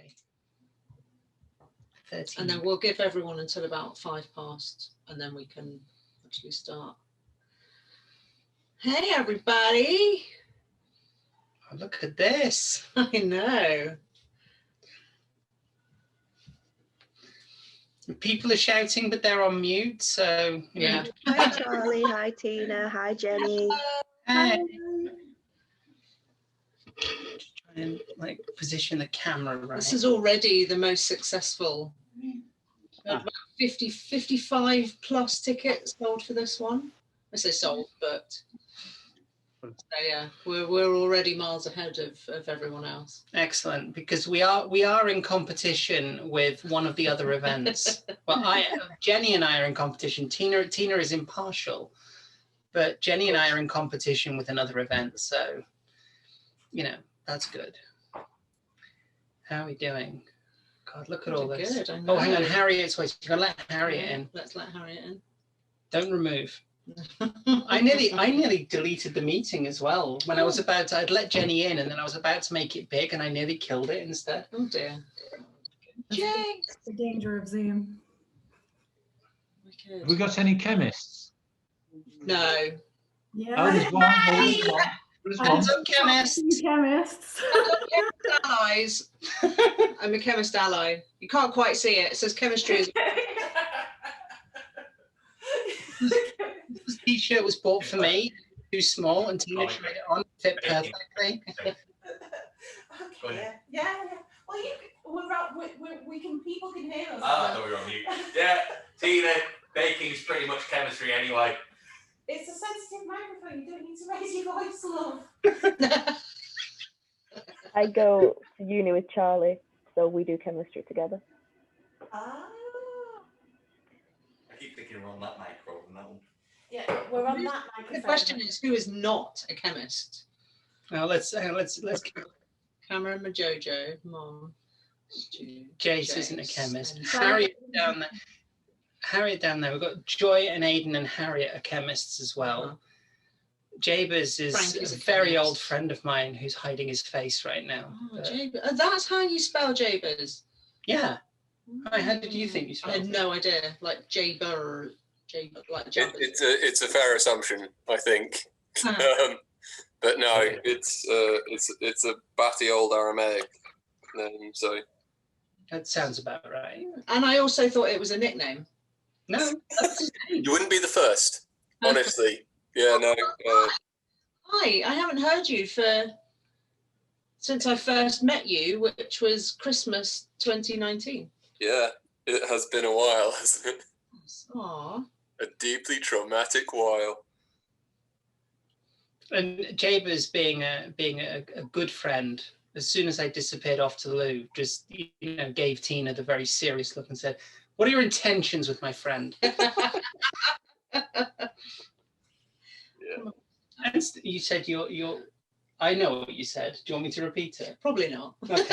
Okay. 13. And then we'll give everyone until about 5 past, and then we can actually start. Hey, everybody. Oh, look at this. I know. People are shouting, but they're on mute, so yeah. Hi, Charlie. Hi, Tina. Hi, Jenny. Hi. Just try and like position the camera right. This is already the most successful. About 55 plus tickets sold for this one. I say sold, but so yeah, we're already miles ahead of everyone else. Excellent, because we are in competition with one of the other events. Well, Jenny and I are in competition. Tina is impartial, but Jenny and I are in competition with another event. So, you know, that's good. How are we doing? God, look at all this. Good, I know. Oh, hang on, Harriet's waiting. You're gonna let Harriet in. Let's let Harriet in. Don't remove. I nearly deleted the meeting as well. When I was about to, I'd let Jenny in, and then I was about to make it big, and I nearly killed it instead. Oh dear. Jay! The danger of Zoom. Have we got any chemists? No. Yeah. Oh, there's one. There's one. Some chemists. Chemists. Allies. I'm a chemist ally. You can't quite see it. It says chemistry is. This T-shirt was bought for me, too small, and Tina tried it on, fit perfectly. Okay. Yeah. Well, people can hear us. Ah, no, we're on mute. Yeah, Tina, baking is pretty much chemistry anyway. It's a sensitive microphone. You don't need to raise your voice, love. I go to uni with Charlie, so we do chemistry together. Ah. I keep thinking we're on that micro and that one. Yeah, we're on that microphone. The question is, who is not a chemist? Now let's Cameron, Majojo, Mom, Jace isn't a chemist. Harriet down there. We've got Joy and Aidan and Harriet are chemists as well. Jabez is a very old friend of mine who's hiding his face right now. Oh, Jabez. That's how you spell Jabez? Yeah. How did you think you spelled it? I had no idea. Like Jaber, like Jabez. It's a fair assumption, I think. But no, it's a batty old Aramaic name, so. That sounds about right. And I also thought it was a nickname. No, that's his name. You wouldn't be the first, honestly. Yeah, no. Hi, I haven't heard you since I first met you, which was Christmas 2019. Yeah, it has been a while, hasn't it? Aww. A deeply traumatic while. And Jabez being a good friend, as soon as I disappeared off to the loo, just gave Tina the very serious look and said, "What are your intentions with my friend?" Yeah. And you said you're. I know what you said. Do you want me to repeat it? Probably not. Okay.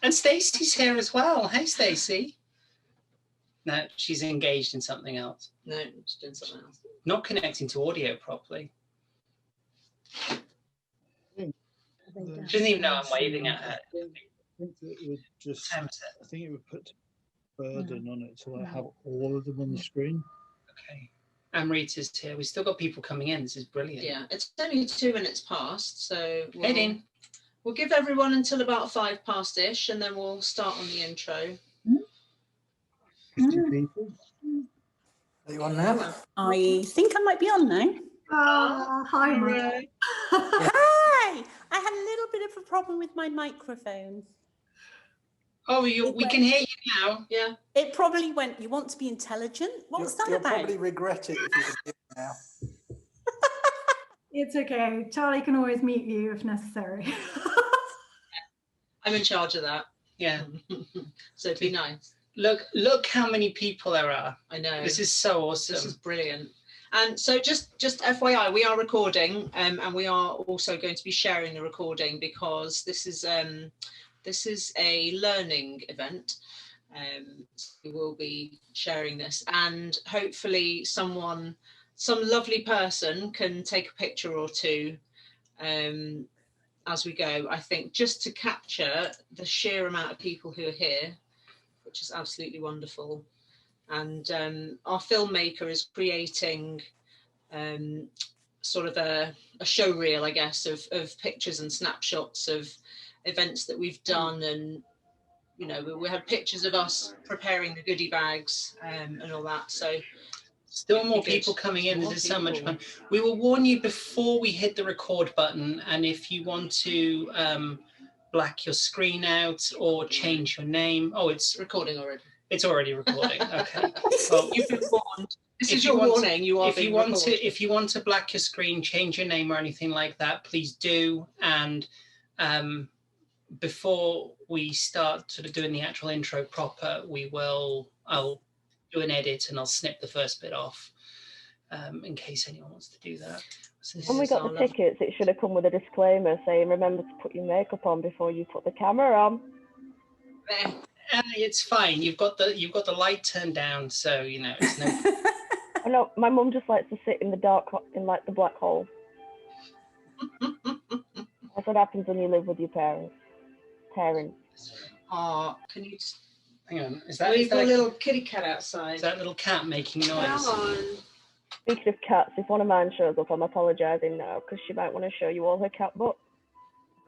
And Stacey's here as well. Hey, Stacey. No, she's engaged in something else. No, she's doing something else. Not connecting to audio properly. She doesn't even know I'm waving at her. I think it would put burden on it to have all of them on the screen. Okay. Amrita's here. We've still got people coming in. This is brilliant. Yeah, it's only 2 minutes past, so we'll give everyone until about 5 past-ish, and then we'll start on the intro. 50 people. Are you on now? I think I might be on now. Hi, Mara. Hi! I had a little bit of a problem with my microphone. Oh, we can hear you now. Yeah. It probably went, "You want to be intelligent?" What's that You'll about? probably regret it if you do it now. It's okay. Charlie can always meet you if necessary. I'm in charge of that. Yeah. So be nice. Look how many people there are. I know. This is so awesome. This is brilliant. And so just FYI, we are recording, and we are also going to be sharing the recording because this is a learning event. So we will be sharing this, and hopefully some lovely person can take a picture or two, and as we go, I think, just to capture the sheer amount of people who are here, which is absolutely wonderful. And our filmmaker is creating sort of a show reel, I guess, of pictures and snapshots of events that we've done. And, you know, we had pictures of us preparing the goodie bags and all that. So still more people coming in. This is so much fun. We will warn you before we hit the record button. And if you want to black your screen out or change your name. Oh, it's recording already. It's already recording. Okay. Well, you've been warned. This is your warning. You are being recorded. If you want to black your screen, change your name or anything like that, please do. And before we start sort of doing the actual intro proper, I'll do an edit and I'll snip the first bit off in case anyone wants to do that. So when we got the tickets, it should have come with a disclaimer saying, remember to put your makeup on before you put the camera on. It's fine. You've got the light turned down, so you know it's no. I know my mum just likes to sit in the dark, in like the black hole. That's what happens when you live with your parents. Oh, can you? Hang on. Is that? We've got a little kitty cat outside. Is that little cat making noise? Come on. Speaking of cats, if one of mine shows up, I'm apologising now because she might want to show you all her cat butt.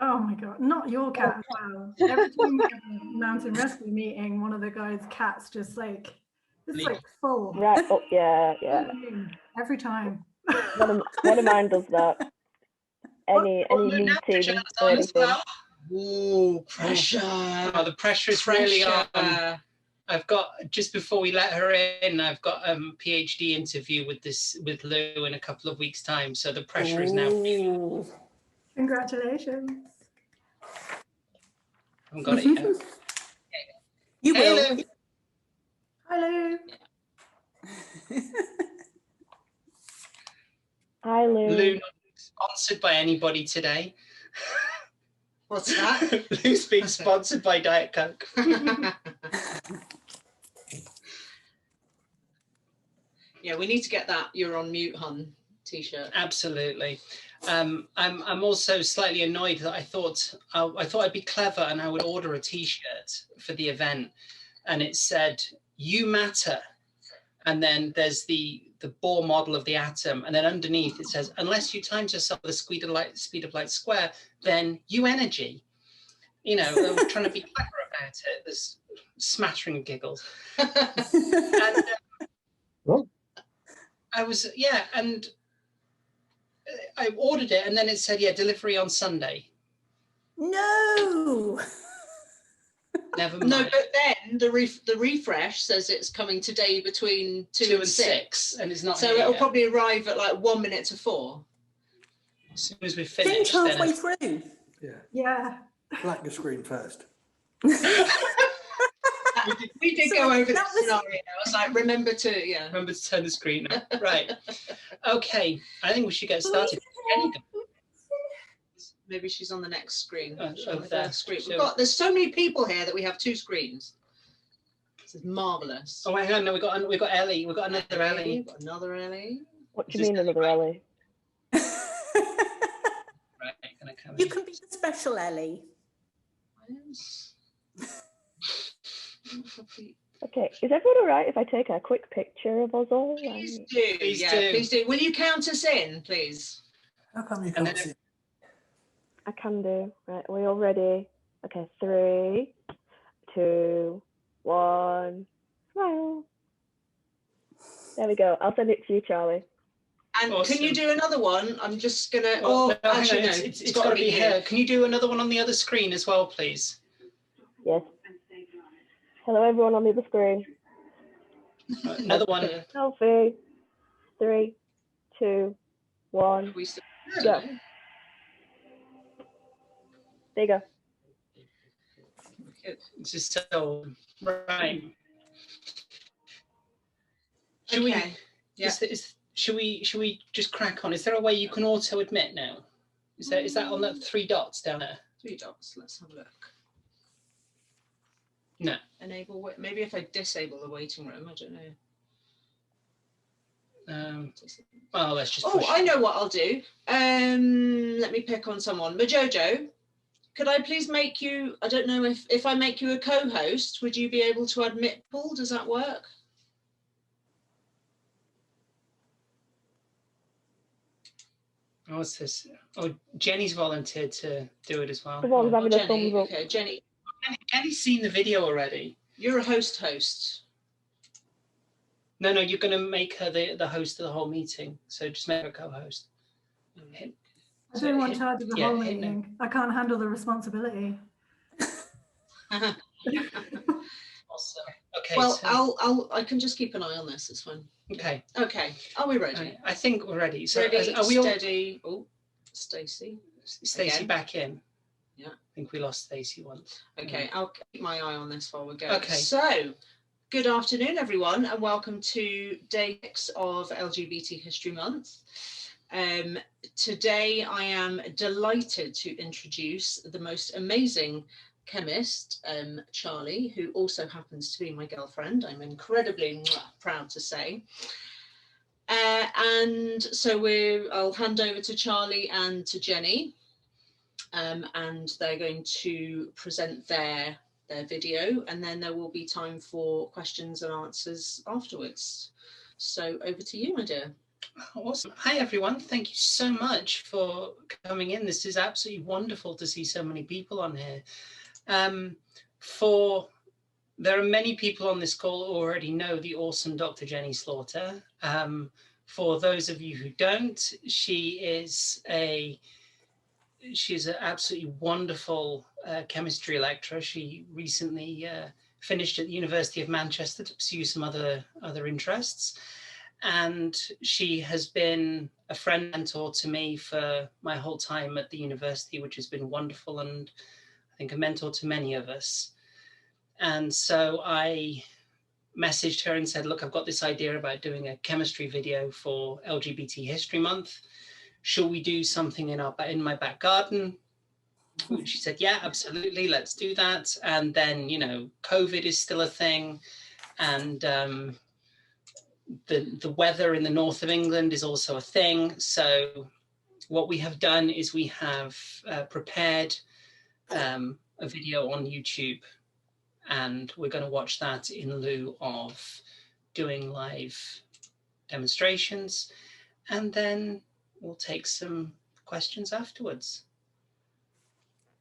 Oh my God, not your cat. Wow. Every time we have a mountain rescue meeting, one of the guys' cats just like, it's like full. Right up, yeah. Every time. One of mine does that. Any meeting or anything. Ooh, pressure. Oh, the pressure is really on. I've got, just before we let her in, I've got a PhD interview with Lou in a couple of weeks' time. So the pressure is now really. Congratulations. I haven't got it yet. You Hey, will. Lou. Hi, Lou. Hi, Lou. Lou, not sponsored by anybody today. What's that? Lou's being sponsored by Diet Coke. Yeah, we need to get that "You're on mute, hun" t-shirt. Absolutely. I'm also slightly annoyed that I thought I'd be clever and I would order a t-shirt for the event, and it said "You matter," and then there's the Bohr model of the atom, and then underneath it says, unless you times yourself with the speed of light square, then you energy. You know, I'm trying to be clever about it. There's smattering of giggles. And and I ordered it, and then it said, delivery on Sunday. No. Never mind. No, but then the refresh says it's coming today between 2 and 6, and it's not. So it'll probably arrive at like 1 minute to 4. As soon as we finish. Think halfway through. Yeah. Black the screen first. We did go over the scenario. I was like, remember to turn the screen on. Right. Okay. I think we should get started. Maybe she's on the next screen. Over there. Screen. There's so many people here that we have 2 screens. This is marvelous. Oh, hang on. No, we got Ellie. We got another Ellie. We've got another Ellie. What do you mean another Ellie? Right. Gonna come You in. can be the special Ellie. Yes. Okay, is everyone all right if I take a quick picture of us all? Please do. Please do. Will you count us in, please? How come you can't see? I can do. Right, are we all ready? Okay, 3, 2, 1, smile. There we go. I'll send it to you, Charlie. And Awesome. Can you do another one? I'm just gonna. Actually, no. It's got to be here. Can you do another one on the other screen as well, please? Yes. Hello, everyone on the other screen. Another one. Selfie. 3, 2, 1. Go. There you go. This is so right. Should Okay. Should we just crack on? Is there a way you can auto admit now? Is that on that 3 dots down there? 3 dots. Let's have a look. No. Enable. Maybe if I disable the waiting room, I don't know. Well, let's just. Oh, I know what I'll do. Let let me pick on someone. Majojo, could I please make you, I don't know if I make you a co-host, would you be able to admit Paul? Does that work? Oh, what's this? Oh, Jenny's volunteered to do it as well. The one's having a Jenny, thumbs up. okay, Jenny. Jenny's seen the video already. You're a host. No, you're going to make her the host of the whole meeting. So just make her a co-host. I don't want charge of the whole meeting. I can't handle the responsibility. Awesome. Okay. Well, so, I can just keep an eye on this. It's fine. Okay. Okay. Are we ready? Right, I think we're ready. So ready, are we all steady? Oh, Stacey. Stacey back in? Yeah. I think we lost Stacey once. Okay, I'll keep my eye on this while we go. Okay. So, good afternoon, everyone, and welcome to day 6 of LGBT History Month. Today, I am delighted to introduce the most amazing chemist, Charley, who also happens to be my girlfriend. I'm incredibly proud to say. And so I'll hand over to Charley and to Jenny, and they're going to present their video, and then there will be time for questions and answers afterwards. So over to you, my dear. Awesome. Hi, everyone. Thank you so much for coming in. This is absolutely wonderful to see so many people on here. There are many people on this call who already know the awesome Dr. Jenny Slaughter. For those of you who don't, she's an absolutely wonderful chemistry lecturer. She recently finished at the University of Manchester to pursue some other interests. And she has been a friend mentor to me for my whole time at the university, which has been wonderful, and I think a mentor to many of us. And so I messaged her and said, look, I've got this idea about doing a chemistry video for LGBT History Month. Shall we do something in my back garden? She said, yeah, absolutely, let's do that. And then, COVID is still a thing. And the weather in the north of England is also a thing. So what we have done is we have prepared a video on YouTube, and we're going to watch that in lieu of doing live demonstrations, and then we'll take some questions afterwards.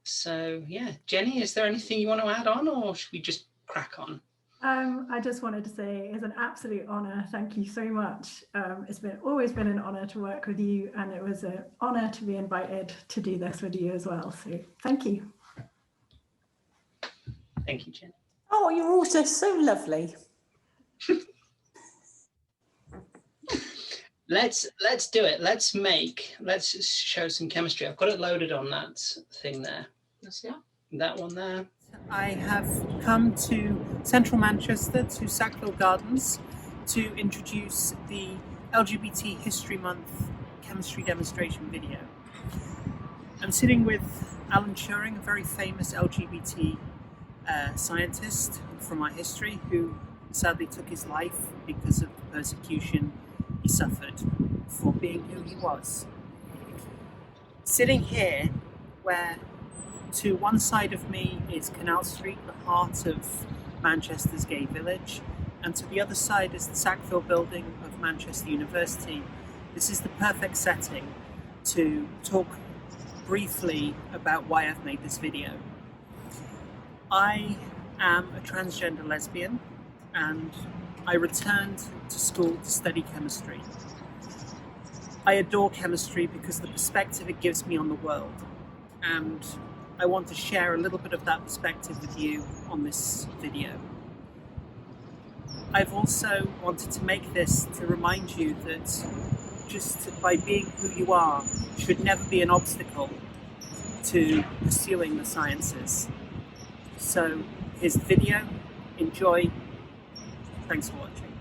So yeah, Jenny, is there anything you want to add on, or should we just crack on? I just wanted to say it's an absolute honour. Thank you so much. It's always been an honour to work with you, and it was an honour to be invited to do this with you as well. So thank you. Thank you, Jenny. Oh, you're also so lovely. Let's do it. Let's show some chemistry. I've got it loaded on that thing there. Yes, yeah. That one there. I have come to central Manchester, to Sackville Gardens, to introduce the LGBT History Month chemistry demonstration video. I'm sitting with Alan Turing, a very famous LGBT scientist from our history, who sadly took his life because of the persecution he suffered for being who he was. Sitting here, where to one side of me is Canal Street, the heart of Manchester's gay village, and to the other side is the Sackville building of Manchester University. This is the perfect setting to talk briefly about why I've made this video. I am a transgender lesbian, and I returned to school to study chemistry. I adore chemistry because of the perspective it gives me on the world, and I want to share a little bit of that perspective with you on this video. I've also wanted to make this to remind you that just by being who you are should never be an obstacle to pursuing the sciences. So here's the video. Enjoy. Thanks for watching.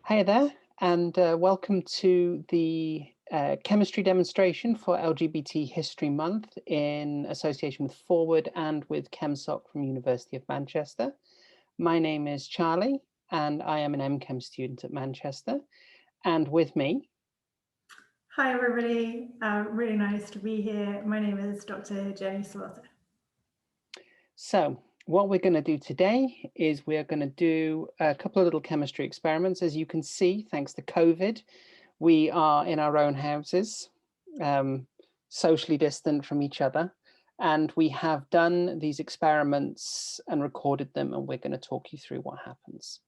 Hi there, and welcome to the chemistry demonstration for LGBT History Month in association with Forward and with ChemSoc from University of Manchester. My name is Charley, and I am an MChem student at Manchester. And with me... Hi, everybody. Really nice to be here. My name is Dr. Jenny Slaughter. So what we're going to do today is we're going to do a couple of little chemistry experiments. As you can see, thanks to COVID, we are in our own houses, socially distant from each other. And we have done these experiments and recorded them, and we're going to talk you through what happens.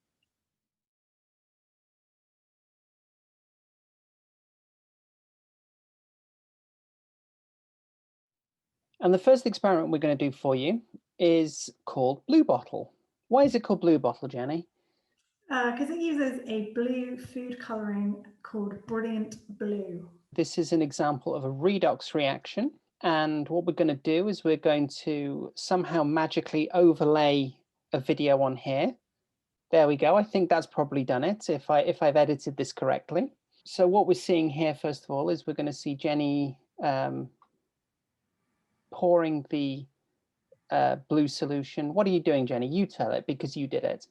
And the first experiment we're going to do for you is called Blue Bottle. Why is it called Blue Bottle, Jenny? Because it uses a blue food coloring called Brilliant Blue. This is an example of a redox reaction. And what we're going to do is we're going to somehow magically overlay a video on here. There we go. I think that's probably done it if I've edited this correctly. So what we're seeing here, first of all, is we're going to see Jenny pouring the blue solution. What are you doing, Jenny? You tell it because you did it.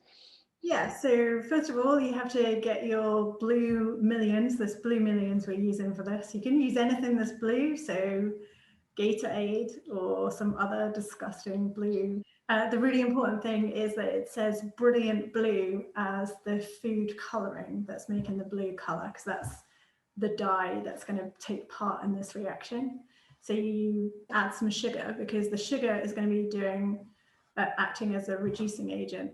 Yeah, so first of all, you have to get your blue millions. This blue millions we're using for this. You can use anything that's blue, so Gatorade or some other disgusting blue. The really important thing is that it says Brilliant Blue as the food coloring that's making the blue color, because that's the dye that's going to take part in this reaction. So you add some sugar because the sugar is going to be doing acting as a reducing agent.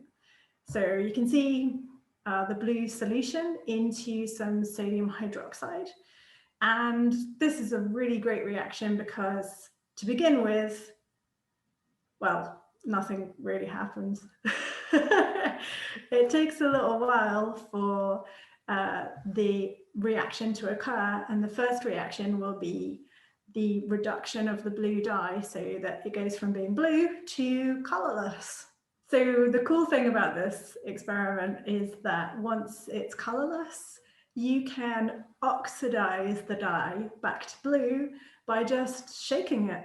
So you can see the blue solution into some sodium hydroxide. And this is a really great reaction because to begin with, well, nothing really happens. It takes a little while for the reaction to occur. And the first reaction will be the reduction of the blue dye so that it goes from being blue to colorless. So the cool thing about this experiment is that once it's colorless, you can oxidize the dye back to blue by just shaking it.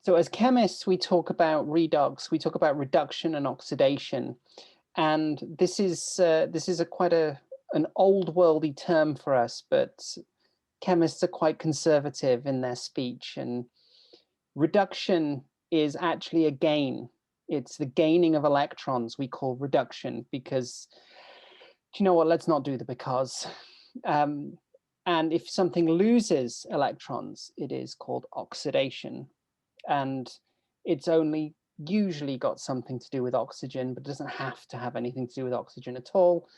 So as chemists, we talk about redox, we talk about reduction and oxidation. And this is quite an old worldy term for us, but chemists are quite conservative in their speech. And reduction is actually a gain. It's the gaining of electrons we call reduction because, do you know what, let's not do the because. And if something loses electrons, it is called oxidation. And it's only usually got something to do with oxygen, but it doesn't have to have anything to do with oxygen at all,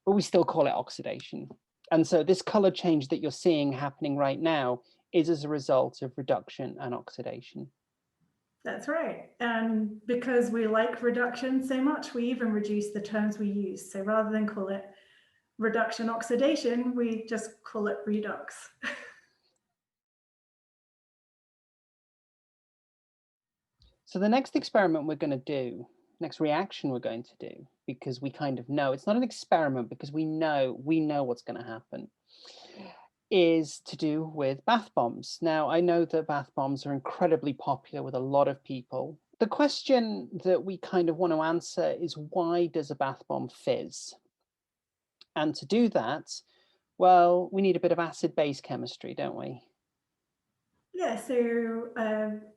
but we still call it oxidation. And so this color change that you're seeing happening right now is as a result of reduction and oxidation. That's right. And because we like reduction so much, we even reduce the terms we use. So rather than call it reduction oxidation, we just call it redox. So the next experiment we're going to do, next reaction we're going to do, because we kind of know, it's not an experiment because we know what's going to happen, is to do with bath bombs. Now, I know that bath bombs are incredibly popular with a lot of people. The question that we kind of want to answer is, why does a bath bomb fizz? And to do that, well, we need a bit of acid-base chemistry, don't we? Yeah, so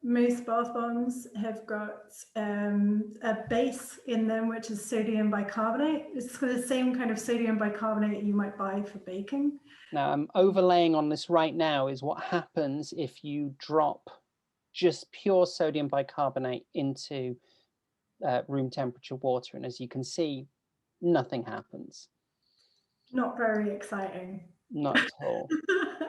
most bath bombs have got a base in them, which is sodium bicarbonate. It's the same kind of sodium bicarbonate you might buy for baking. Now, I'm overlaying on this right now is what happens if you drop just pure sodium bicarbonate into room temperature water. And as you can see, nothing happens. Not very exciting. Not at all.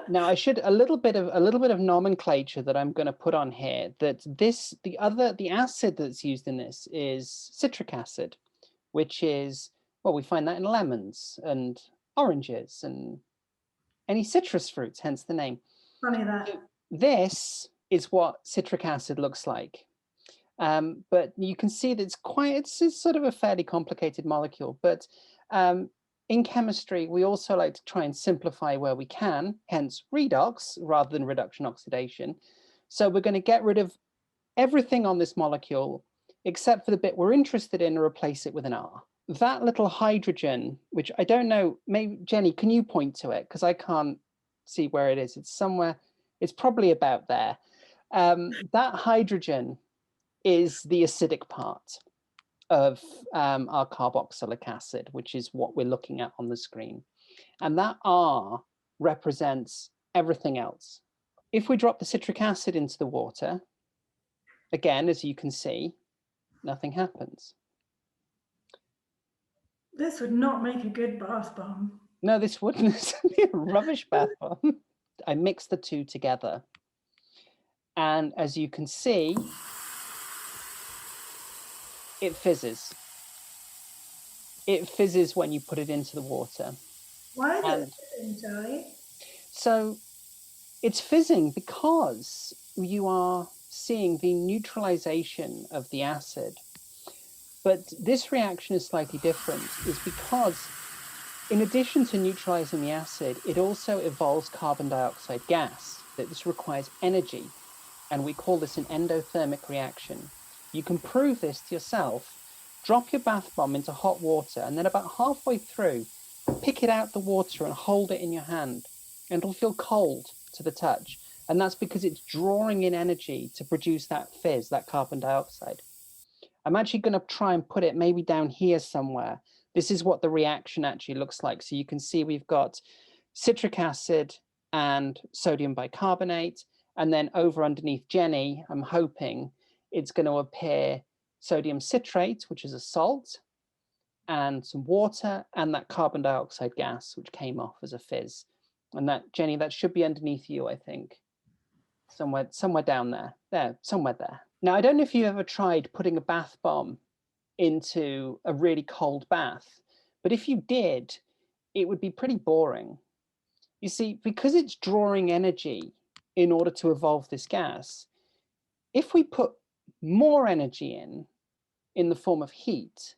Now, I should a little bit of nomenclature that I'm going to put on here. That the acid that's used in this is citric acid, which is, well, we find that in lemons and oranges and any citrus fruits, hence the name. Funny that. So this is what citric acid looks like. But you can see that it's sort of a fairly complicated molecule, but in chemistry, we also like to try and simplify where we can, hence redox rather than reduction oxidation. So we're going to get rid of everything on this molecule except for the bit we're interested in and replace it with an R. That little hydrogen, which I don't know, maybe Jenny, can you point to it? Because I can't see where it is. It's somewhere, it's probably about there. That hydrogen is the acidic part of our carboxylic acid, which is what we're looking at on the screen. And that R represents everything else. If we drop the citric acid into the water, again, as you can see, nothing happens. This would not make a good bath bomb. No, this wouldn't. This would be a rubbish bath bomb. I mixed the two together. And as you can see, it fizzes. It fizzes when you put it into the water. Why is it fizzing, Charlie? So it's fizzing because you are seeing the neutralization of the acid. But this reaction is slightly different, is because in addition to neutralizing the acid, it also evolves carbon dioxide gas. That this requires energy, and we call this an endothermic reaction. You can prove this to yourself. Drop your bath bomb into hot water, and then about halfway through, pick it out the water and hold it in your hand, and it'll feel cold to the touch. And that's because it's drawing in energy to produce that fizz, that carbon dioxide. I'm actually going to try and put it maybe down here somewhere. This is what the reaction actually looks like. So you can see we've got citric acid and sodium bicarbonate. And then over underneath Jenny, I'm hoping it's going to appear sodium citrate, which is a salt, and some water, and that carbon dioxide gas, which came off as a fizz. And that, Jenny, that should be underneath you, I think. Somewhere down there. There, somewhere there. Now, I don't know if you've ever tried putting a bath bomb into a really cold bath, but if you did, it would be pretty boring. You see, because it's drawing energy in order to evolve this gas, if we put more energy in the form of heat,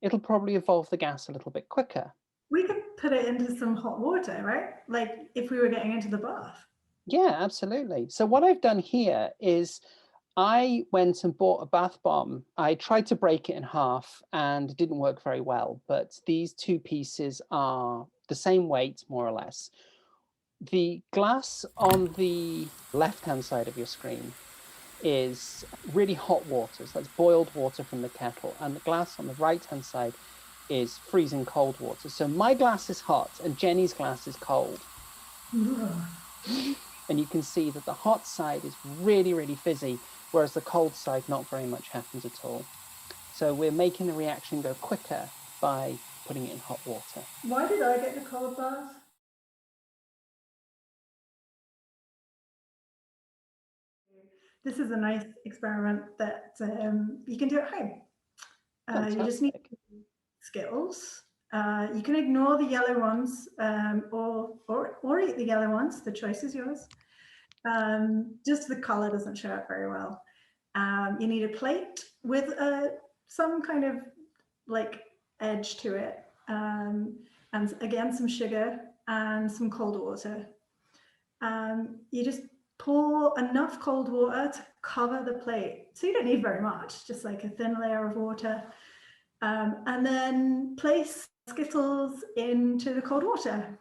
it'll probably evolve the gas a little bit quicker. We could put it into some hot water, right? Like if we were getting into the bath. Yeah, absolutely. So what I've done here is I went and bought a bath bomb. I tried to break it in half and it didn't work very well, but these two pieces are the same weight, more or less. The glass on the left-hand side of your screen is really hot water, so that's boiled water from the kettle, and the glass on the right-hand side is freezing cold water. So my glass is hot and Jenny's glass is cold. And you can see that the hot side is really, really fizzy, whereas the cold side, not very much happens at all. So we're making the reaction go quicker by putting it in hot water. Why did I get the cold bath? This is a nice experiment that you can do at home. You just need Skittles. You can ignore the yellow ones or eat the yellow ones. The choice is yours. Just the color doesn't show up very well. You need a plate with some kind of like edge to it. And again, some sugar and some cold water. You just pour enough cold water to cover the plate. So you don't need very much, just like a thin layer of water. And then place Skittles into the cold water.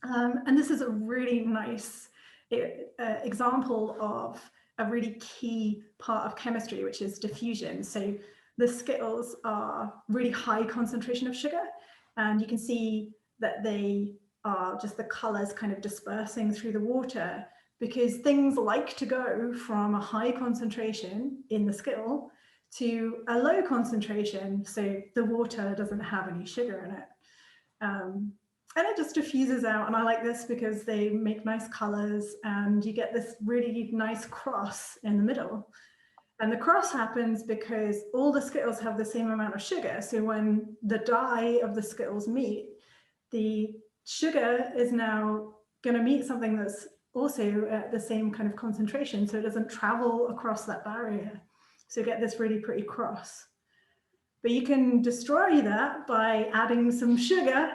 And this is a really nice example of a really key part of chemistry, which is diffusion. So the Skittles are really high concentration of sugar, and you can see that they are just the colors kind of dispersing through the water, because things like to go from a high concentration in the Skittle to a low concentration, so the water doesn't have any sugar in it. And it just diffuses out, and I like this because they make nice colors and you get this really nice cross in the middle. And the cross happens because all the Skittles have the same amount of sugar. So when the dye of the Skittles meet, the sugar is now going to meet something that's also at the same kind of concentration, so it doesn't travel across that barrier. So you get this really pretty cross. But you can destroy that by adding some sugar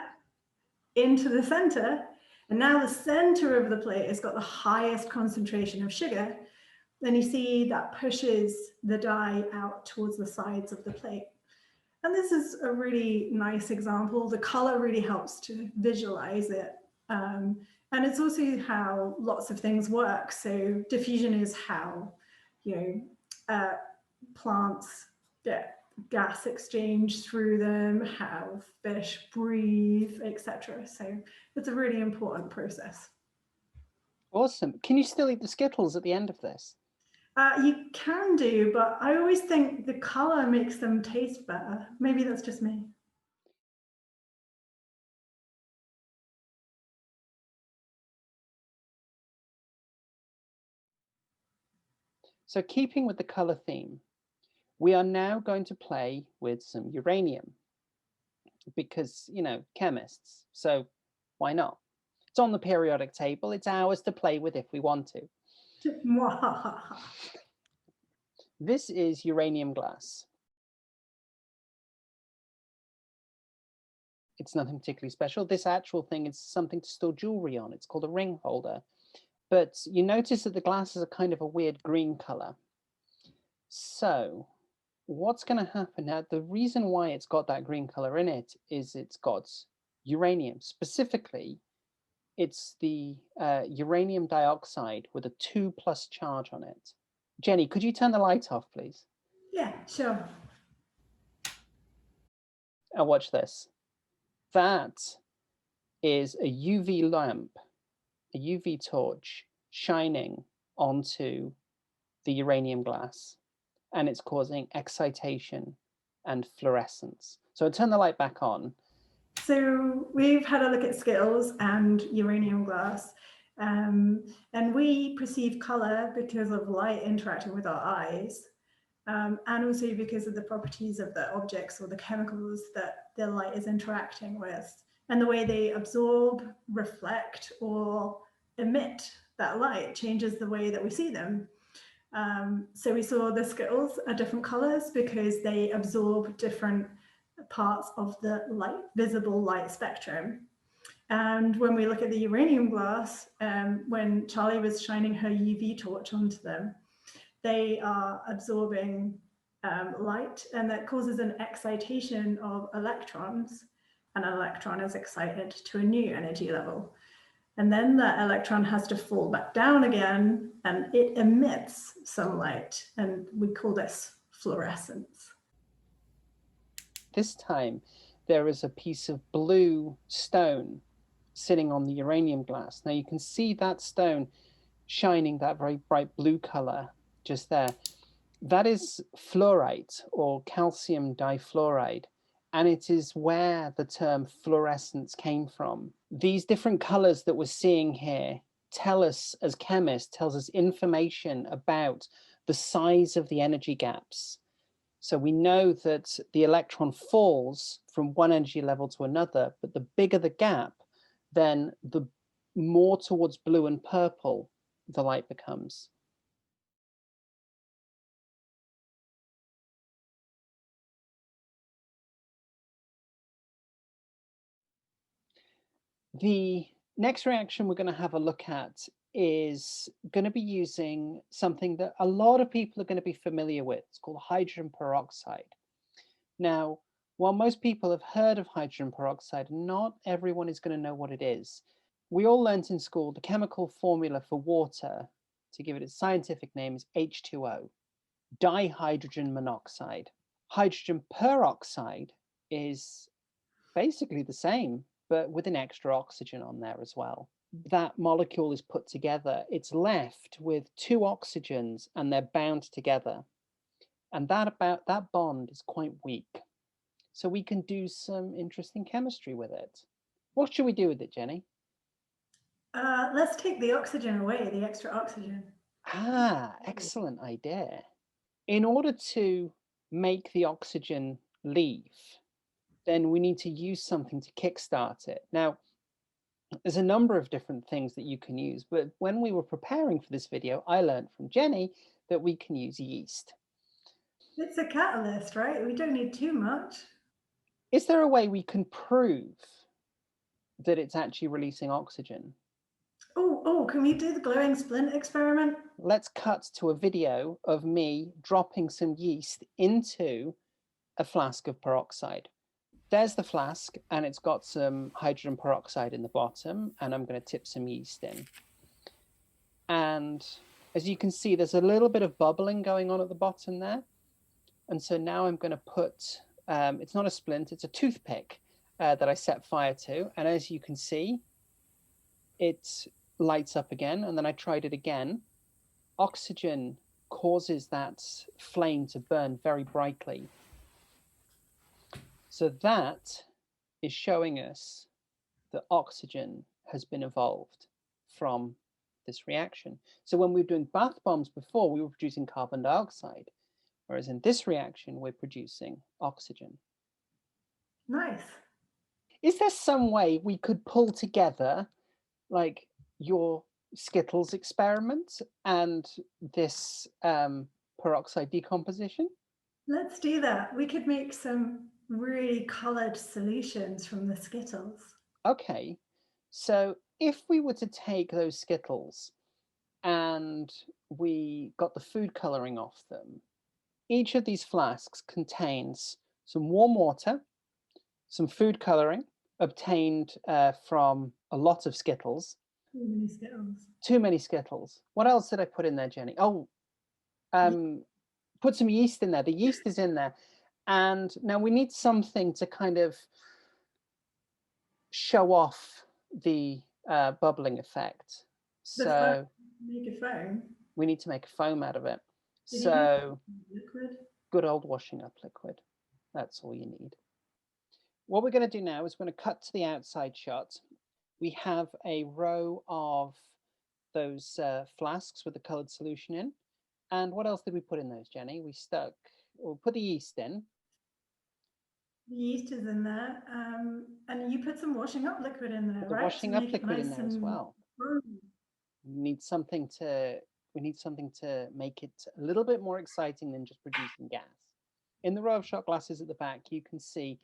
into the center. And now the center of the plate has got the highest concentration of sugar. Then you see that pushes the dye out towards the sides of the plate. And this is a really nice example. The color really helps to visualize it. And it's also how lots of things work. So diffusion is how, plants get gas exchange through them, how fish breathe, etc. So it's a really important process. Awesome. Can you still eat the Skittles at the end of this? You can do, but I always think the color makes them taste better. Maybe that's just me. So keeping with the color theme, we are now going to play with some uranium because, chemists, so why not? It's on the periodic table. It's ours to play with if we want to. This is uranium glass. It's nothing particularly special. This actual thing is something to store jewelry on. It's called a ring holder. But you notice that the glass is a kind of a weird green color. So what's going to happen now? The reason why it's got that green color in it is it's got uranium. Specifically, it's the uranium dioxide with a 2+ charge on it. Jenny, could you turn the light off, please? Yeah, sure. Now watch this. That is a UV lamp, a UV torch shining onto the uranium glass, and it's causing excitation and fluorescence. So I'll turn the light back on. So we've had a look at Skittles and uranium glass, and we perceive color because of light interacting with our eyes, and also because of the properties of the objects or the chemicals that the light is interacting with, and the way they absorb, reflect, or emit that light changes the way that we see them. So we saw the Skittles are different colors because they absorb different parts of the visible light spectrum. And when we look at the uranium glass, when Charley was shining her UV torch onto them, they are absorbing light, and that causes an excitation of electrons, and an electron is excited to a new energy level. And then that electron has to fall back down again, and it emits some light, and we call this fluorescence. This time, there is a piece of blue stone sitting on the uranium glass. Now you can see that stone shining that very bright blue color just there. That is fluorite, or calcium difluoride, and it is where the term fluorescence came from. These different colors that we're seeing here tell us, as chemists, tells us information about the size of the energy gaps. So we know that the electron falls from one energy level to another, but the bigger the gap, then the more towards blue and purple the light becomes. The next reaction we're going to have a look at is going to be using something that a lot of people are going to be familiar with. It's called hydrogen peroxide. Now, while most people have heard of hydrogen peroxide, not everyone is going to know what it is. We all learnt in school the chemical formula for water, to give it its scientific name, is H2O, dihydrogen monoxide. Hydrogen peroxide is basically the same, but with an extra oxygen on there as well. That molecule is put together, it's left with 2 oxygens and they're bound together. And that bond is quite weak. So we can do some interesting chemistry with it. What should we do with it, Jenny? Let's take the oxygen away, the extra oxygen. Ah, excellent idea. In order to make the oxygen leave, then we need to use something to kickstart it. Now, there's a number of different things that you can use, but when we were preparing for this video, I learned from Jenny that we can use yeast. It's a catalyst, right? We don't need too much. Is there a way we can prove that it's actually releasing oxygen? Oh, can we do the glowing splint experiment? Let's cut to a video of me dropping some yeast into a flask of peroxide. there's the flask, and it's got some hydrogen peroxide in the bottom, and I'm going to tip some yeast in. And as you can see, there's a little bit of bubbling going on at the bottom there. And so now I'm going to put, it's not a splint, it's a toothpick that I set fire to. And as you can see, it lights up again. And then I tried it again. Oxygen causes that flame to burn very brightly. So that is showing us that oxygen has been evolved from this reaction. So when we were doing bath bombs before, we were producing carbon dioxide, whereas in this reaction, we're producing oxygen. Nice. Is there some way we could pull together like your Skittles experiment and this peroxide decomposition? Let's do that. We could make some really colored solutions from the Skittles. Okay, so if we were to take those Skittles and we got the food coloring off them, each of these flasks contains some warm water, some food coloring obtained from a lot of Skittles. Too many Skittles. Too many Skittles. What else did I put in there, Jenny? Oh, put some yeast in there. The yeast is in there. And now we need something to kind of show off the bubbling effect. So make a foam. We need to make a foam out of it. Did So liquid? good old washing up liquid. That's all you need. What we're going to do now is we're going to cut to the outside shot. We have a row of those flasks with the colored solution in. And what else did we put in those, Jenny? We'll put the yeast in. The yeast is in there, and you put some washing up liquid in there, The right? washing To up make it liquid in nice there as and well. firm. We need something to make it a little bit more exciting than just producing gas. In the row of shot glasses at the back, you can see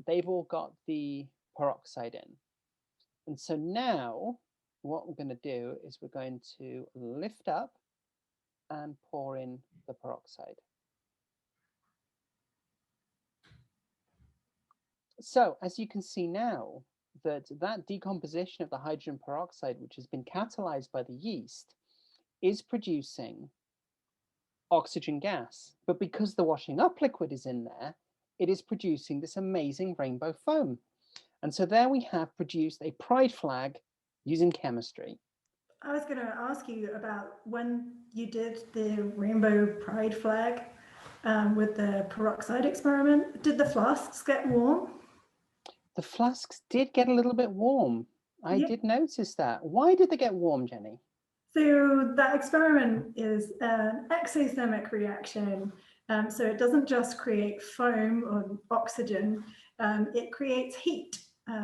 they've all got the peroxide in. And so now what we're going to do is we're going to lift up and pour in the peroxide. So as you can see now, that decomposition of the hydrogen peroxide, which has been catalyzed by the yeast, is producing oxygen gas. But because the washing up liquid is in there, it is producing this amazing rainbow foam. And so there we have produced a pride flag using chemistry. I was going to ask you about when you did the rainbow pride flag with the peroxide experiment. Did the flasks get warm? The flasks did get a little bit warm. I did notice that. Why did they get warm, Jenny? So that experiment is an exothermic reaction. So it doesn't just create foam or oxygen, it creates heat.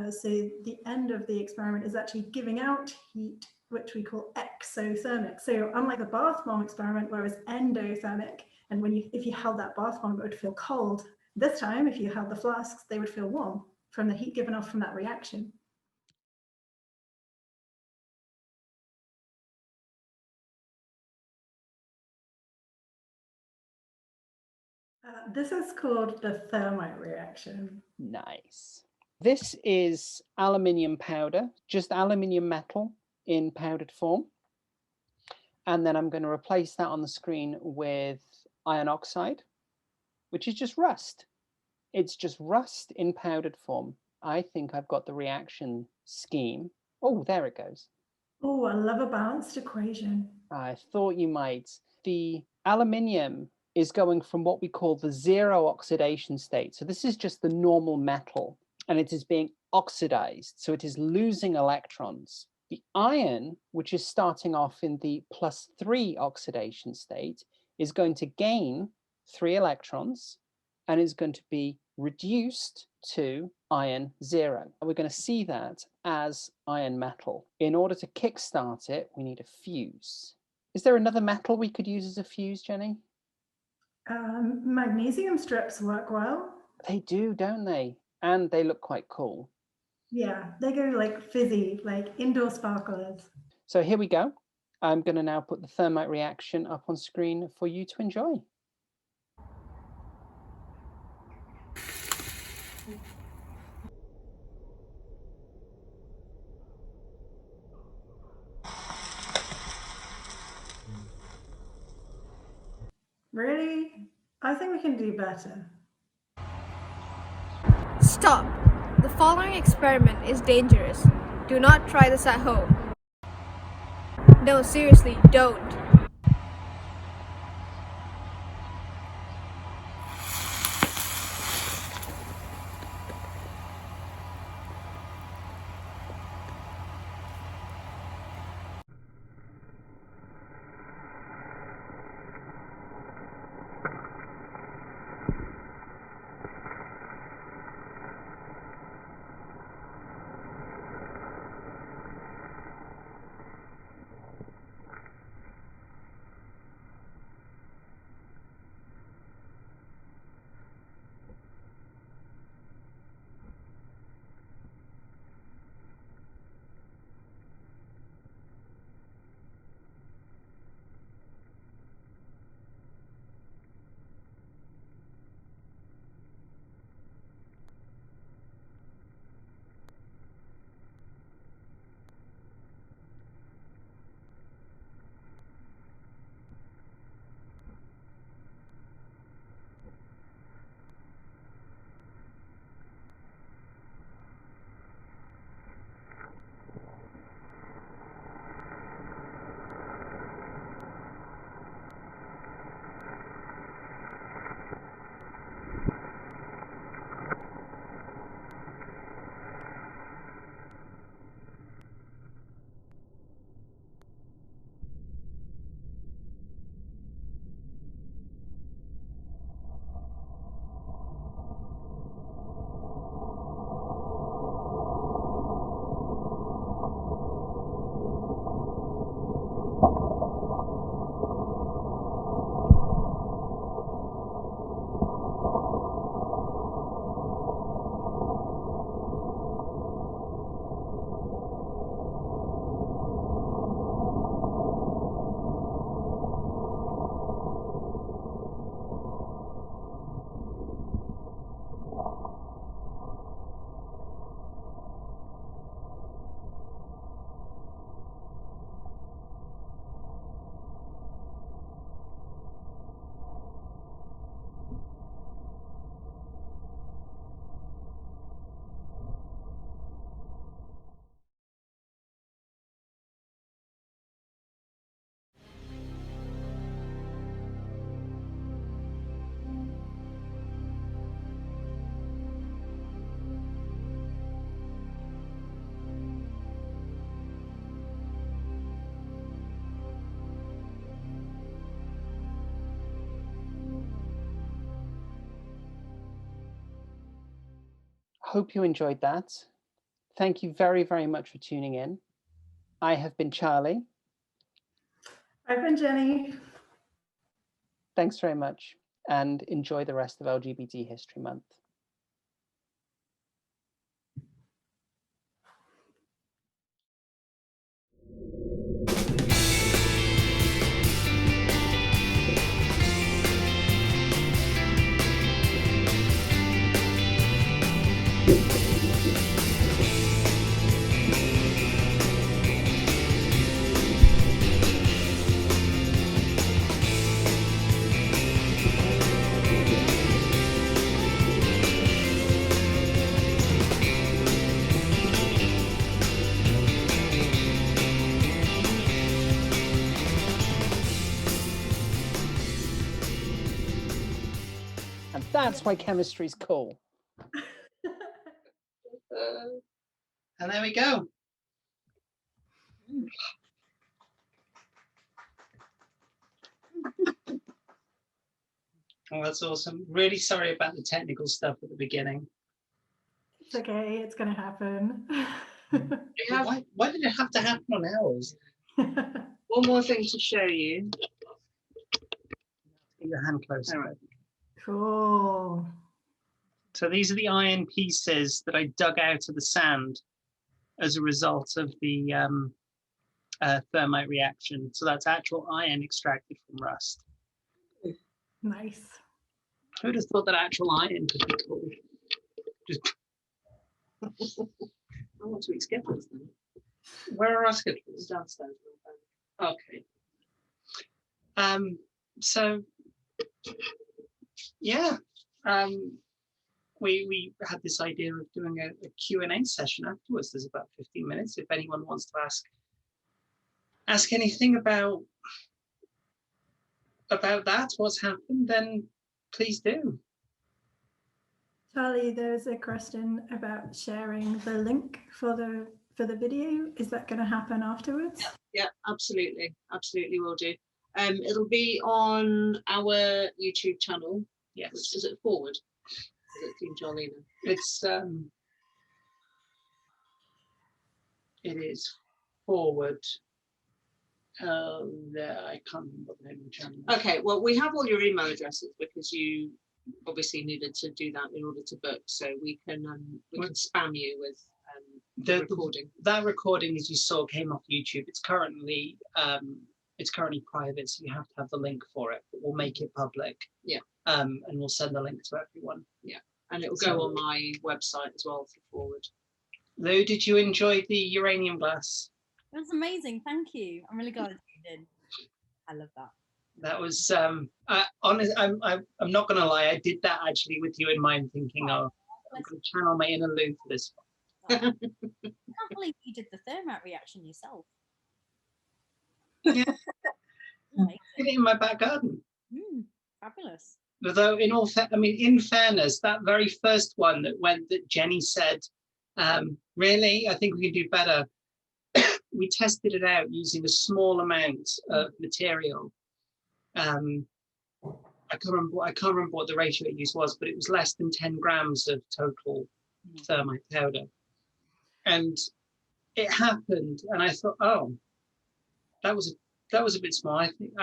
So the end of the experiment is actually giving out heat, which we call exothermic. So unlike the bath bomb experiment, where it's endothermic, and if you held that bath bomb, it would feel cold. This time, if you held the flasks, they would feel warm from the heat given off from that reaction. This is called the thermite reaction. Nice. This is aluminium powder, just aluminium metal in powdered form. And then I'm going to replace that on the screen with iron oxide, which is just rust. It's just rust in powdered form. I think I've got the reaction scheme. Oh, there it goes. Oh, I love a balanced equation. I thought you might. The aluminium is going from what we call the zero oxidation state. So this is just the normal metal, and it is being oxidized. So it is losing electrons. The iron, which is starting off in the +3 oxidation state, is going to gain 3 electrons and is going to be reduced to iron 0. We're going to see that as iron metal. In order to kickstart it, we need a fuse. Is there another metal we could use as a fuse, Jenny? Magnesium strips work well. They do, don't they? And they look quite cool. Yeah, they go like fizzy, like indoor sparklers. So here we go. I'm going to now put the thermite reaction up on screen for you to enjoy. Really? I think we can do better. Stop! The following experiment is dangerous. Do not try this at home. No, seriously, don't. Hope you enjoyed that. Thank you very, very much for tuning in. I have been Charlie. I've been Jenny. Thanks very much, and enjoy the rest of LGBT History Month. And that's why chemistry's cool. And there we go. Oh, that's awesome. Really sorry about the technical stuff at the beginning. It's okay, it's going to happen. Why did it have to happen on ours? One more thing to show you. Get your hand closer. Right. Cool. So these are the iron pieces that I dug out of the sand as a result of the thermite reaction. So that's actual iron extracted from rust. Nice. Who'd have thought that actual iron could be cool? Just I want to eat Skittles then. Where are our Skittles? Downstairs. Okay. So yeah, we had this idea of doing a Q&A session afterwards. There's about 15 minutes. If anyone wants to ask anything about that, what's happened, then please do. Charlie, there's a question about sharing the link for the video. Is that going to happen afterwards? Yeah, absolutely, will do. It'll be on our YouTube channel. Yes. Which is it Forward? Is it Team Charley? It's it is Forward. I can't remember what the name of the channel is. Okay, well, we have all your email addresses because you obviously needed to do that in order to book, so we can spam you with the recording. That recording, as you saw, came off YouTube. It's currently private, so you have to have the link for it, but we'll make it public. Yeah. And we'll send the link to everyone. Yeah, and it will go on my website as well for Forward. Lou, did you enjoy the uranium glass? It was amazing, thank you. I'm really glad you did. I love that. That was honest. I'm not gonna lie. I did that actually with you in mind, thinking, oh, I'm gonna channel my inner Lou for this one. I can't believe you did the thermite reaction yourself. Yeah. Did it in my back garden. Fabulous. Although, in fairness, that very first one that Jenny said, really, I think we can do better. We tested it out using a small amount of material. I can't remember what the ratio it used was, but it was less than 10 grams of total thermite powder. And it happened, and I thought, oh, that was a bit small. I think,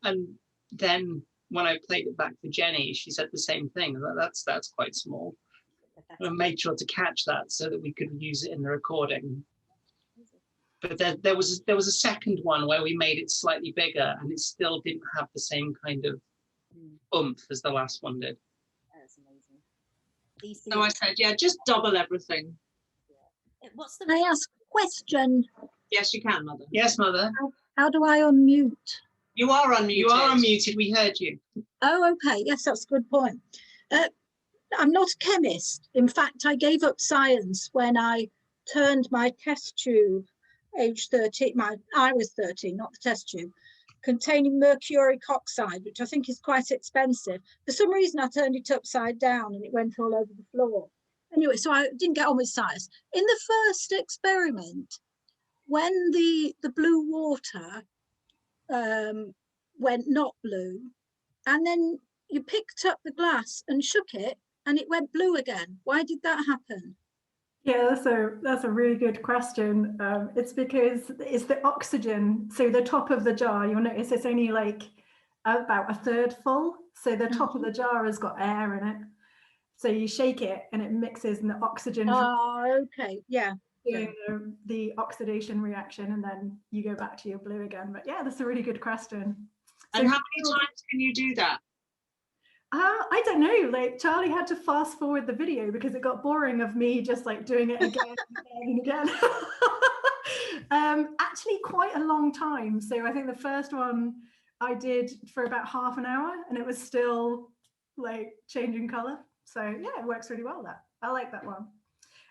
and then when I played it back for Jenny, she said the same thing. That's quite small. And I made sure to catch that so that we could use it in the recording. But there was a second one where we made it slightly bigger, and it still didn't have the same kind of oomph as the last one did. That's amazing. So I said, yeah, just double everything. What's the? Can I ask a question? Yes, you can, Mother. Yes, Mother. How do I unmute? You are unmuted. You are unmuted. We heard you. Oh, okay. Yes, that's a good point. I'm not a chemist. In fact, I gave up science when I turned my test tube, age 13. I was 13, not the test tube, containing mercuric oxide, which I think is quite expensive. For some reason, I turned it upside down and it went all over the floor. Anyway, so I didn't get on with science. In the first experiment, when the blue water went not blue, and then you picked up the glass and shook it and it went blue again. Why did that happen? Yeah, that's a really good question. It's because it's the oxygen. So the top of the jar, you'll notice it's only like about a third full. So the top of the jar has got air in it. So you shake it and it mixes, and the oxygen. Oh, okay, yeah. The oxidation reaction, and then you go back to your blue again. But yeah, that's a really good question. And how many times can you do that? I don't know. Like Charlie had to fast forward the video because it got boring of me just like doing it again and again. Actually, quite a long time. So I think the first one I did for about half an hour, and it was still like changing color. So yeah, it works really well. I like that one.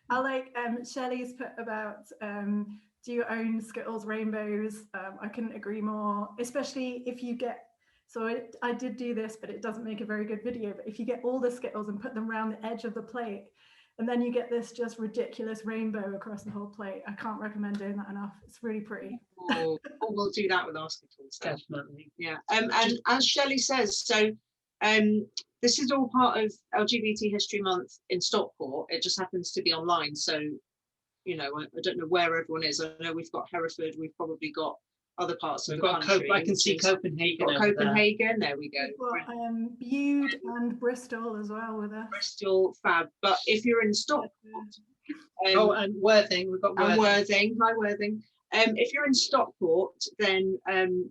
I like Shelley's put about do you own Skittles rainbows? I couldn't agree more, especially if you get, so I did do this, but it doesn't make a very good video, but if you get all the Skittles and put them around the edge of the plate, and then you get this just ridiculous rainbow across the whole plate. I can't recommend doing that enough. It's really pretty. Oh, we'll do that with our Skittles. Definitely. Yeah. And as Shelley says, so this is all part of LGBT History Month in Stockport. It just happens to be online. So, you know, I don't know where everyone is. I know we've got Hereford. We've probably got other parts of the country. I can see Copenhagen. We've got Copenhagen. There we go. We've got Bude and Bristol as well with us. Bristol, fab. But if you're in Stockport, and Worthing. We've got Worthing. And Worthing. Hi, Worthing. If you're in Stockport, then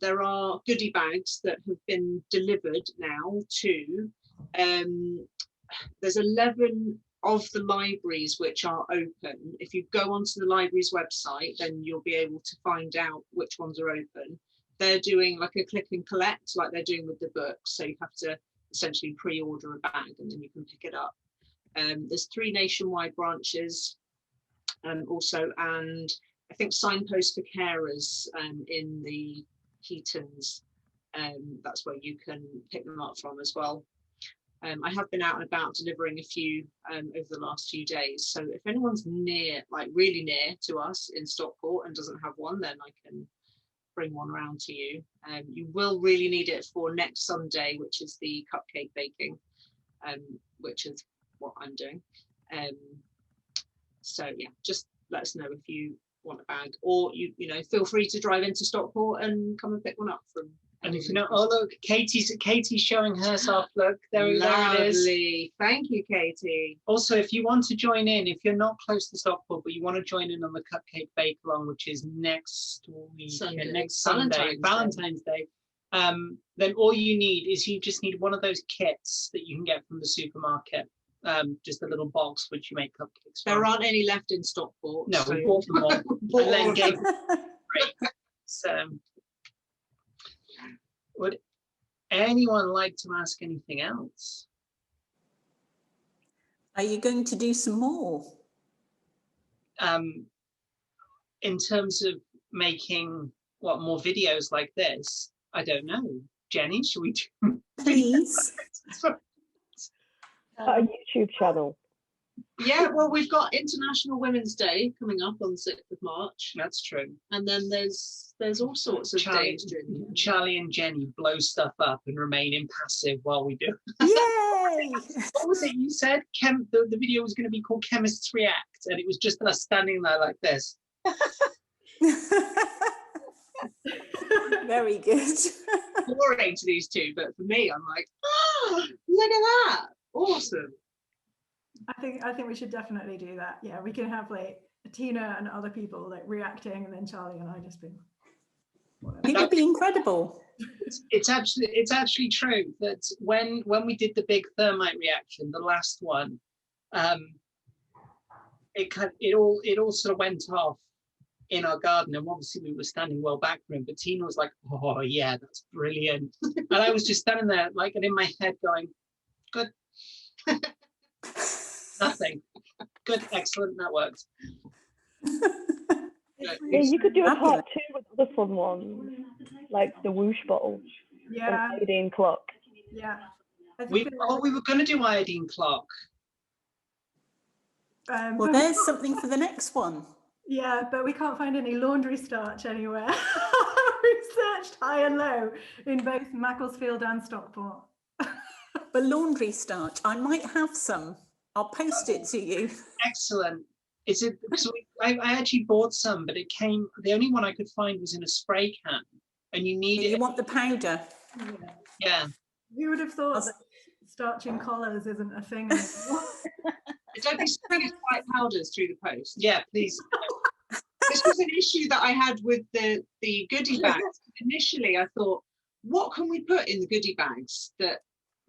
there are goodie bags that have been delivered now to. There's 11 of the libraries which are open, if you go onto the library's website, then you'll be able to find out which ones are open. They're doing like a click and collect, like they're doing with the books. So you have to essentially pre-order a bag and then you can pick it up. There's 3 nationwide branches also, and I think signposts for carers in the Heatons. That's where you can pick them up from as well. I have been out and about delivering a few over the last few days. So if anyone's near, like really near to us in Stockport and doesn't have one, then I can bring one around to you. You will really need it for next Sunday, which is the cupcake baking, which is what I'm doing. So yeah, just let us know if you want a bag, or you know, feel free to drive into Stockport and come and pick one up from. And if you know, oh look, Katie's showing hers off. Look, there it is. Thank you, Katie. Also, if you want to join in, if you're not close to Stockport, but you want to join in on the cupcake bake along, which is next week, next Sunday, Valentine's Day, then all you need is you just need one of those kits that you can get from the supermarket. Just a little box which you make cupcakes from. There aren't any left in Stockport. No, we bought them all and then gave them away. So, would anyone like to ask anything else? Are you going to do some more? In terms of making more videos like this, I don't know. Jenny, should we do? Please. A YouTube channel. Yeah, well, we've got International Women's Day coming up on the 6th of March. That's true. And then there's all sorts of days. Charlie and Jenny blow stuff up and remain impassive while we do. Yay! What was it you said? The video was going to be called Chemists React, and it was just us standing there like this. Very good. Boring to these two, but for me, I'm like, oh, look at that. Awesome. I think we should definitely do that. Yeah, we can have like Tina and other people like reacting, and then Charlie and I just be. It would be incredible. It's actually true that when we did the big thermite reaction, the last one, it all sort of went off in our garden, and obviously we were standing well back from him. But Tina was like, "Oh yeah, that's brilliant," and I was just standing there like, and in my head going, "Good." Nothing. Good, excellent, that worked. Yeah, you could do a part 2 with other fun ones, like the whoosh bottle. Yeah. And iodine clock. Yeah. We were going to do iodine clock. Well, there's something for the next one. Yeah, but we can't find any laundry starch anywhere. We searched high and low in both Macclesfield and Stockport. But laundry starch, I might have some. I'll post it to you. Excellent. I actually bought some, but it came. The only one I could find was in a spray can, and you need it. You want the powder? Yeah. You would have thought that starching collars isn't a thing anymore. Don't be spraying white powders through the post. Yeah, please. This was an issue that I had with the goodie bags. Initially, I thought, what can we put in the goodie bags that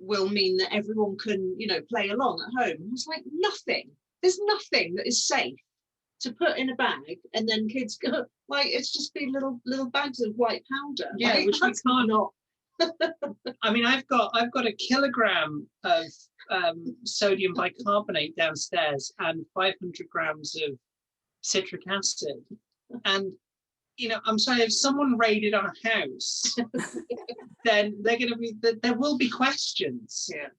will mean that everyone can, play along at home? I was like, nothing. There's nothing that is safe to put in a bag, and then kids go like, it's just be little bags of white powder. Yeah, like, which we can't. Not. I mean, I've got a kilogram of sodium bicarbonate downstairs and 500 grams of citric acid, and I'm sorry, if someone raided our house, then there will be questions. Yeah.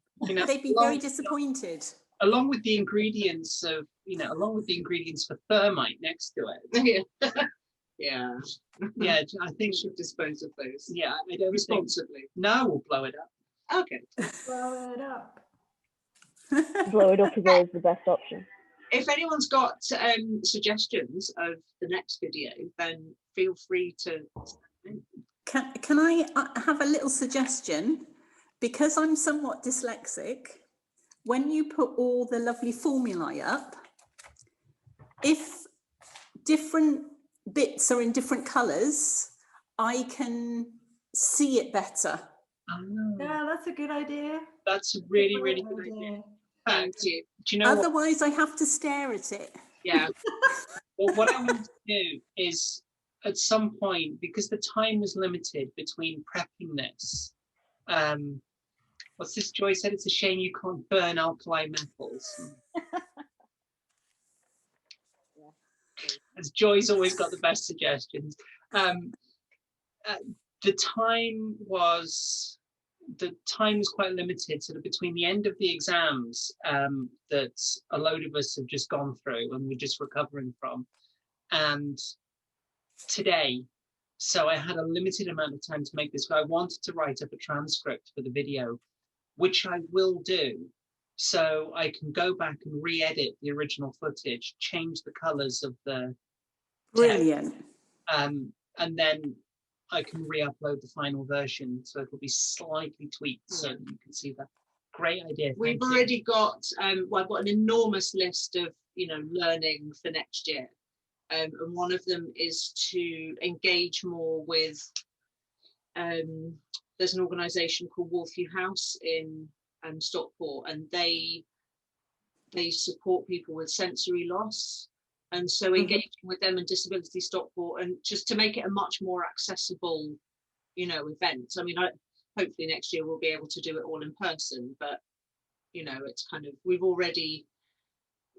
They'd be very disappointed. Along with the ingredients for thermite next to it. Yeah. Yeah, I think we should dispose of those. Yeah, I don't responsibly. No, we'll blow it up. Okay. Blow it up. Blow it up is always the best option. If anyone's got suggestions of the next video, then feel free to. Can I have a little suggestion? Because I'm somewhat dyslexic, when you put all the lovely formulae up, if different bits are in different colours, I can see it better. Yeah, that's a good idea. That's a really, really good idea. Thank you. Do you know Otherwise, I have to stare at it. Yeah. Well, what I want to do is, at some point, because the time was limited between prepping this, what's this? Joy said it's a shame you can't burn alkali metals. As Joy's always got the best suggestions. The time was quite limited, sort of between the end of the exams that a load of us have just gone through and we're just recovering from, and today. So I had a limited amount of time to make this. I wanted to write up a transcript for the video, which I will do. So I can go back and re-edit the original footage, change the colors of the Brilliant. text, and then I can re-upload the final version, so it'll be slightly tweaked so that you can see that. Great idea. We've already got well, I've got an enormous list of learning for next year, and one of them is to engage more with. There's an organisation called Wolfview House in Stockport, and they support people with sensory loss. And so engaging with them and Disability Stockport, and just to make it a much more accessible, event. I mean, hopefully next year we'll be able to do it all in person, but, it's kind of, we've already,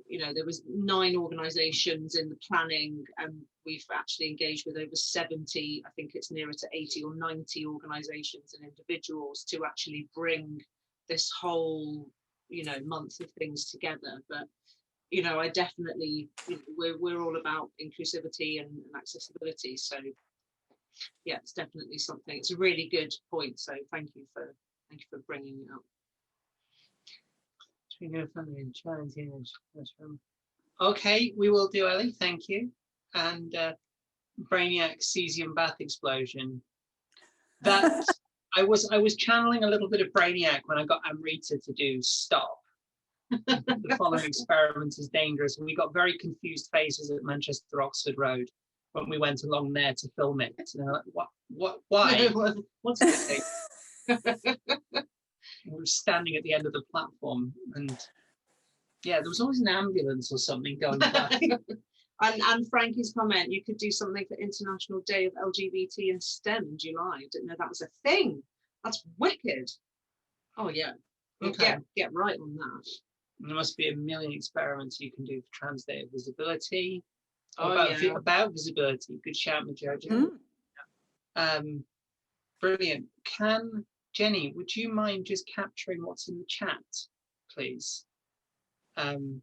there was 9 organisations in the planning, and we've actually engaged with over 70, I think it's nearer to 80 or 90 organisations and individuals to actually bring this whole, month of things together. But I definitely, we're all about inclusivity and accessibility. So yeah, it's definitely something. It's a really good point. So thank you for bringing it up. Okay, we will do, Ellie. Thank you. And Brainiac cesium bath explosion. That I was channeling a little bit of Brainiac when I got Amrita to do stop. The following experiment is dangerous, and we got very confused faces at Manchester Oxford Road when we went along there to film it. And they're like, what, why? What's this thing? We were standing at the end of the platform, and yeah, there was always an ambulance or something going by. And Frankie's comment, you could do something for International Day of LGBT in STEM in July. I didn't know that was a thing. That's wicked. Oh yeah. Okay. Get right on that. There must be a million experiments you can do for Trans Day of Visibility. Oh, about visibility. Good shout, Majojo. Brilliant. Jenny, would you mind just capturing what's in the chat, please? And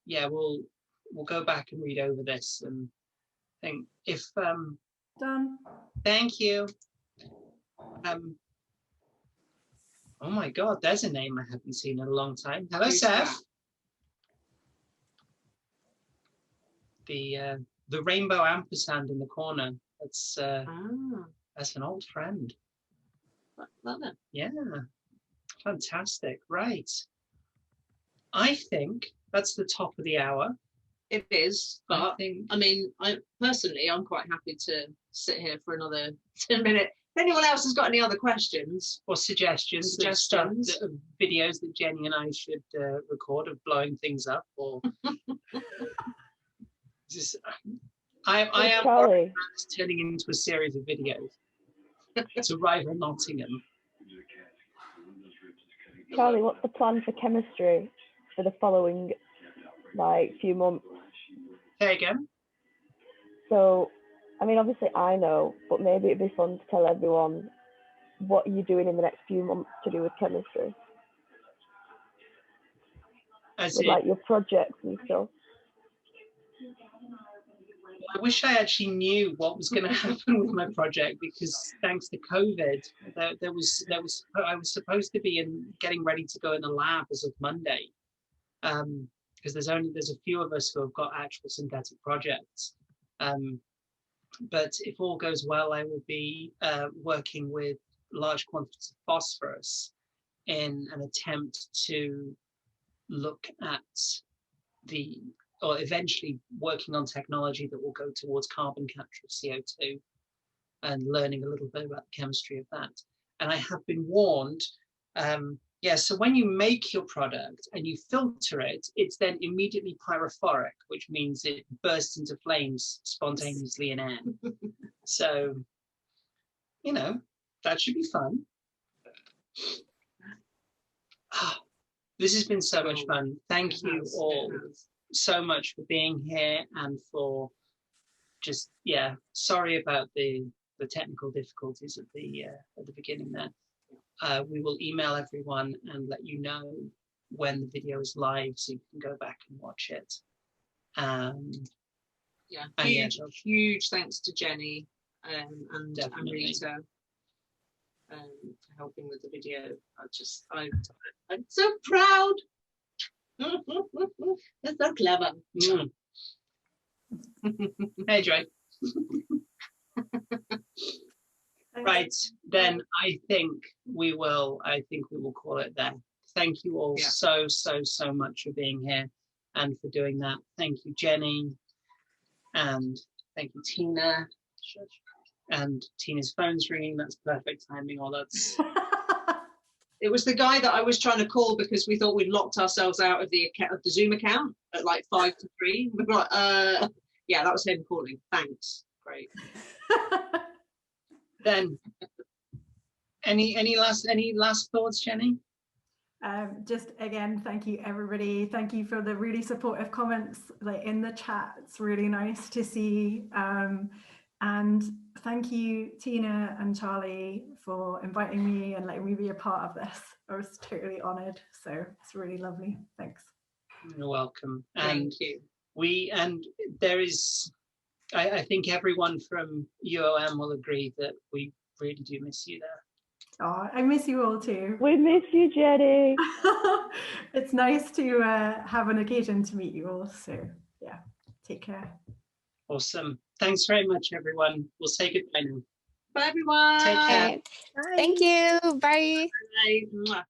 yeah, we'll go back and read over this and think if done. Thank you. Oh my God, there's a name I haven't seen in a long time. Hello, Who's Seth. The rainbow ampersand in the corner. That's an old friend. Yeah, fantastic. Right. I think that's the top of the hour. It is, but I mean, I'm quite happy to sit here for another 10 minutes. If anyone else has got any other questions or suggestions, videos that Jenny and I should record of blowing things up, or just, I am Charley. turning into a series of videos to rival Nottingham. Charley, what's the plan for chemistry for the following few months? Say again. So, I mean, obviously I know, but maybe it'd be fun to tell everyone what you're doing in the next few months to do with chemistry. With, your projects and stuff. I wish I actually knew what was going to happen with my project, because thanks to COVID, I was supposed to be getting ready to go in the lab as of Monday, because there's a few of us who have got actual synthetic projects. But if all goes well, I will be working with large quantities of phosphorus in an attempt to look at or eventually working on technology that will go towards carbon capture of CO2 and learning a little bit about the chemistry of that. And I have been warned Yeah, so when you make your product and you filter it, it's then immediately pyrophoric, which means it bursts into flames spontaneously in air. So, you know, that should be fun. This has been so much fun. Thank you all so much for being here and for just, yeah, sorry about the technical difficulties at the beginning there. We will email everyone and let you know when the video is live so you can go back and watch it. Huge thanks to Jenny and Rita for helping with the video. I'm so proud. That's so clever. Hey, Joy. Right, then I think we will call it there. Thank you all so much for being here and for doing that. Thank you, Jenny, and thank you, Tina. And Tina's phone's ringing. That's perfect timing. Or that's. It was the guy that I was trying to call because we thought we'd locked ourselves out of the Zoom account at like 2:55. We were like, yeah, that was him calling. Thanks. Great. Then, any last thoughts, Jenny? Just again, thank you everybody. Thank you for the really supportive comments like in the chat. It's really nice to see. And thank you, Tina and Charlie, for inviting me and letting me be a part of this. I was totally honoured. So it's really lovely. Thanks. You're welcome. Thank you. There is. I think everyone from UoM will agree that we really do miss you there. Oh, I miss you all too. We miss you, Jenny. It's nice to have an occasion to meet you all. So yeah, take care. Awesome. Thanks very much, everyone. We'll say goodbye now. Bye, everyone. Take care. Thank you. Bye. Bye.